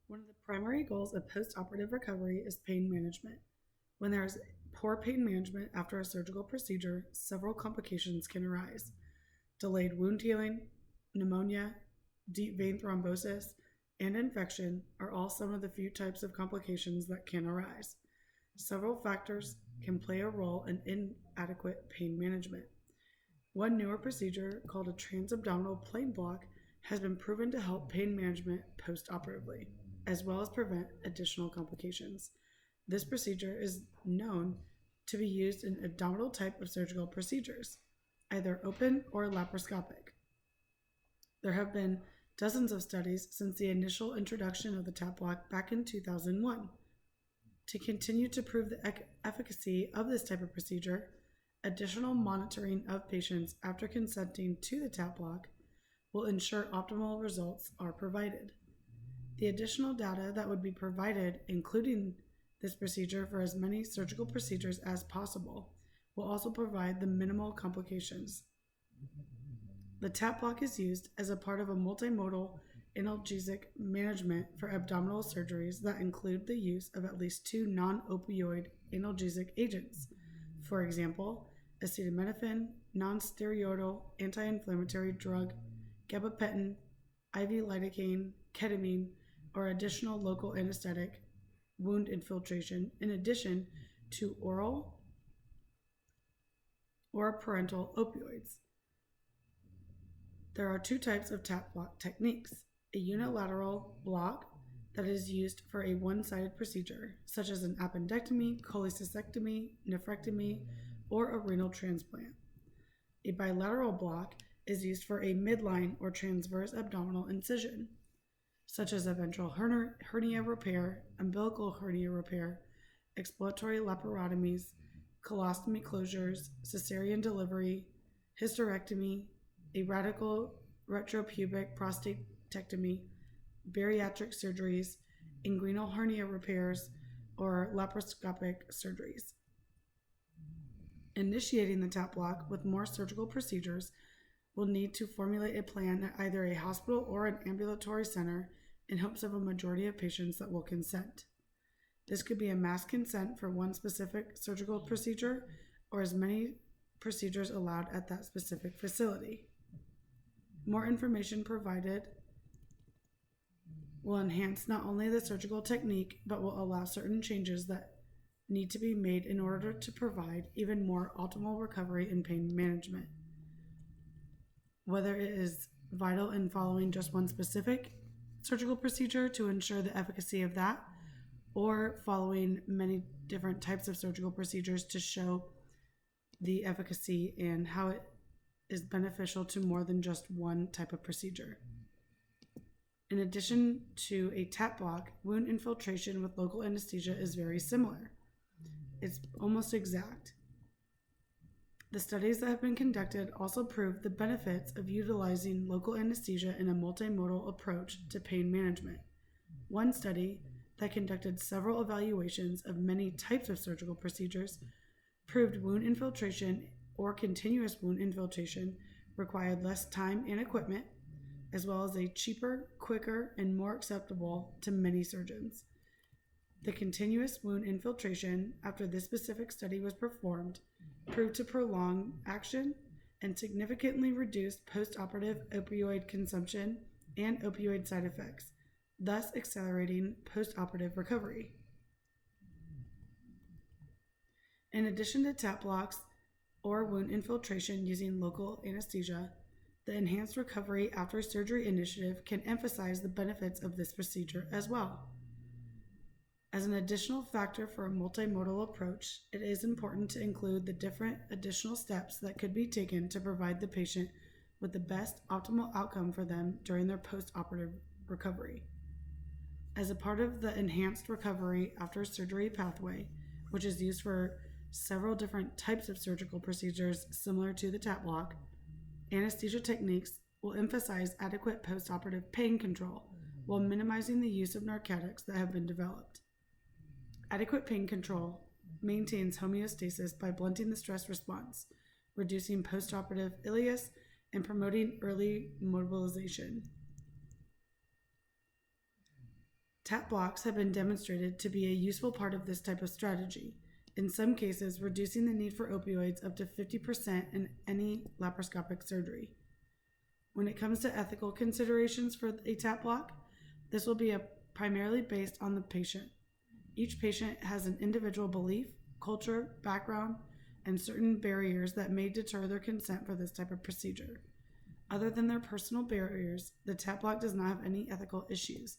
One of the primary goals of postoperative recovery is pain management. When there is poor pain management after a surgical procedure, several complications can arise. Delayed wound healing, pneumonia, deep vein thrombosis, and infection are all some of the few types of complications that can arise. Several factors can play a role in inadequate pain management. One newer procedure called a transabdominal plane block has been proven to help pain management postoperatively, as well as prevent additional complications. This procedure is known to be used in abdominal type of surgical procedures, either open or laparoscopic. There have been dozens of studies since the initial introduction of the TAP block back in 2001. To continue to prove the efficacy of this type of procedure, additional monitoring of patients after consenting to the TAP block will ensure optimal results are provided. The additional data that would be provided, including this procedure for as many surgical procedures as possible, will also provide the minimal complications. The TAP block is used as a part of a multimodal analgesic management for abdominal surgeries that include the use of at least 2 non-opioid analgesic agents. For example, acetaminophen, non-steroidal anti-inflammatory drug, gabapentin, IV lidocaine, ketamine, or additional local anesthetic wound infiltration, in addition to oral or parenteral opioids. There are 2 types of TAP block techniques: a unilateral block that is used for a one-sided procedure, such as an appendectomy, cholecystectomy, nephrectomy, or a renal transplant. A bilateral block is used for a midline or transverse abdominal incision, such as a ventral hernia repair, umbilical hernia repair, exploratory laparotomies, colostomy closures, cesarean delivery, hysterectomy, a radical retropubic prostatectomy, bariatric surgeries, inguinal hernia repairs, or laparoscopic surgeries. Initiating the TAP block with more surgical procedures will need to formulate a plan at either a hospital or an ambulatory center in hopes of a majority of patients that will consent. This could be a mass consent for one specific surgical procedure or as many procedures allowed at that specific facility. More information provided will enhance not only the surgical technique, but will allow certain changes that need to be made in order to provide even more optimal recovery and pain management. Whether it is vital in following just one specific surgical procedure to ensure the efficacy of that, or following many different types of surgical procedures to show the efficacy and how it is beneficial to more than just one type of procedure. In addition to a TAP block, wound infiltration with local anesthesia is very similar. It's almost exact. The studies that have been conducted also prove the benefits of utilizing local anesthesia in a multimodal approach to pain management. One study that conducted several evaluations of many types of surgical procedures proved wound infiltration or continuous wound infiltration required less time and equipment, as well as a cheaper, quicker, and more acceptable to many surgeons. The continuous wound infiltration after this specific study was performed proved to prolong action and significantly reduce postoperative opioid consumption and opioid side effects, thus accelerating postoperative recovery. In addition to TAP blocks or wound infiltration using local anesthesia, the Enhanced Recovery After Surgery initiative can emphasize the benefits of this procedure as well. As an additional factor for a multimodal approach, it is important to include the different additional steps that could be taken to provide the patient with the best optimal outcome for them during their postoperative recovery. As a part of the Enhanced Recovery After Surgery pathway, which is used for several different types of surgical procedures similar to the TAP block, anesthesia techniques will emphasize adequate postoperative pain control while minimizing the use of narcotics that have been developed. Adequate pain control maintains homeostasis by blunting the stress response, reducing postoperative ileus, and promoting early mobilization. TAP blocks have been demonstrated to be a useful part of this type of strategy, in some cases reducing the need for opioids up to 50% in any laparoscopic surgery. When it comes to ethical considerations for a TAP block, this will be primarily based on the patient. Each patient has an individual belief, culture, background, and certain barriers that may deter their consent for this type of procedure. Other than their personal barriers, the TAP block does not have any ethical issues.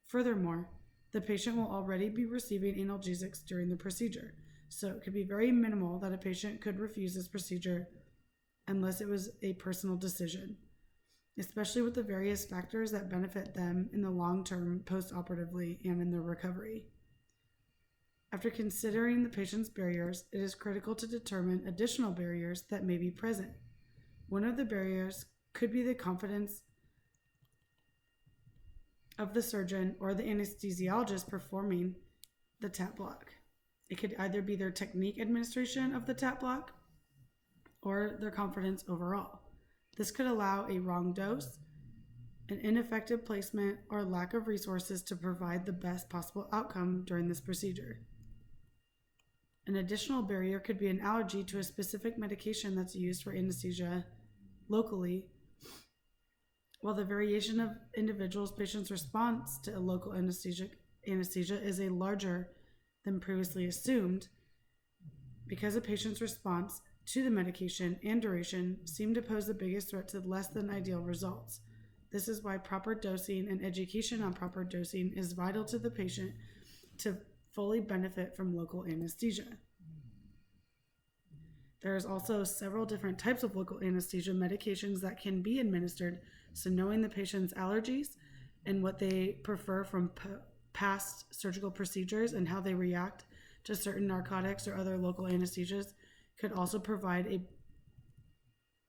Furthermore, the patient will already be receiving analgesics during the procedure, so it could be very minimal that a patient could refuse this procedure unless it was a personal decision, especially with the various factors that benefit them in the long term post-operatively and in their recovery. After considering the patient's barriers, it is critical to determine additional barriers that may be present. One of the barriers could be the confidence of the surgeon or the anesthesiologist performing the TAP block. It could either be their technique administration of the TAP block or their confidence overall. This could allow a wrong dose, an ineffective placement, or lack of resources to provide the best possible outcome during this procedure. An additional barrier could be an allergy to a specific medication that's used for anesthesia locally, while the variation of individuals' patients' response to a local anesthesia is a larger than previously assumed, because a patient's response to the medication and duration seem to pose the biggest threat to less than ideal results. This is why proper dosing and education on proper dosing is vital to the patient to fully benefit from local anesthesia. There's also several different types of local anesthesia medications that can be administered, so knowing the patient's allergies and what they prefer from past surgical procedures and how they react to certain narcotics or other local anesthesias could also provide a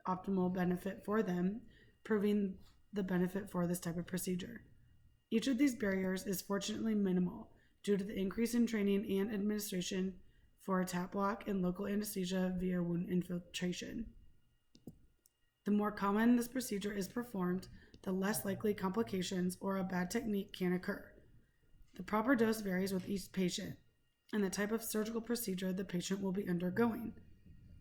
optimal benefit for them, proving the benefit for this type of procedure. Each of these barriers is fortunately minimal due to the increase in training and administration for a TAP block and local anesthesia via wound infiltration. The more common this procedure is performed, the less likely complications or a bad technique can occur. The proper dose varies with each patient and the type of surgical procedure the patient will be undergoing.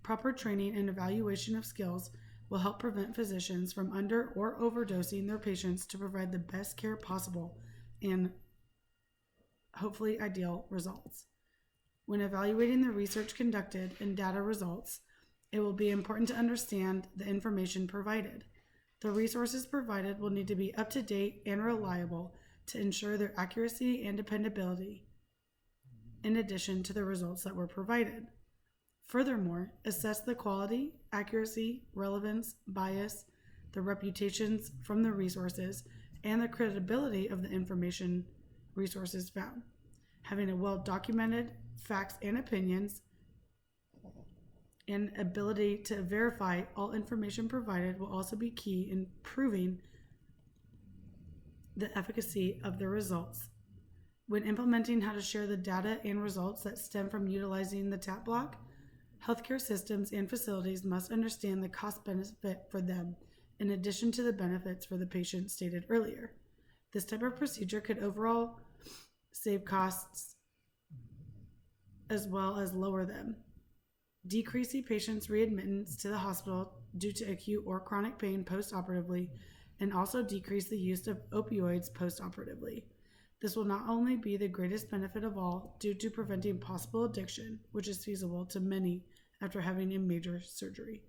Proper training and evaluation of skills will help prevent physicians from under or overdosing their patients to provide the best care possible and hopefully ideal results. When evaluating the research conducted and data results, it will be important to understand the information provided. The resources provided will need to be up to date and reliable to ensure their accuracy and dependability, in addition to the results that were provided. Furthermore, assess the quality, accuracy, relevance, bias, the reputations from the resources, and the credibility of the information resources found. Having a well-documented facts and opinions and ability to verify all information provided will also be key in proving the efficacy of the results. When implementing how to share the data and results that stem from utilizing the TAP block, healthcare systems and facilities must understand the cost benefit for them, in addition to the benefits for the patient stated earlier. This type of procedure could overall save costs as well as lower them, decrease the patient's readmittance to the hospital due to acute or chronic pain post-operatively, and also decrease the use of opioids post-operatively. This will not only be the greatest benefit of all due to preventing possible addiction, which is feasible to many after having a major surgery.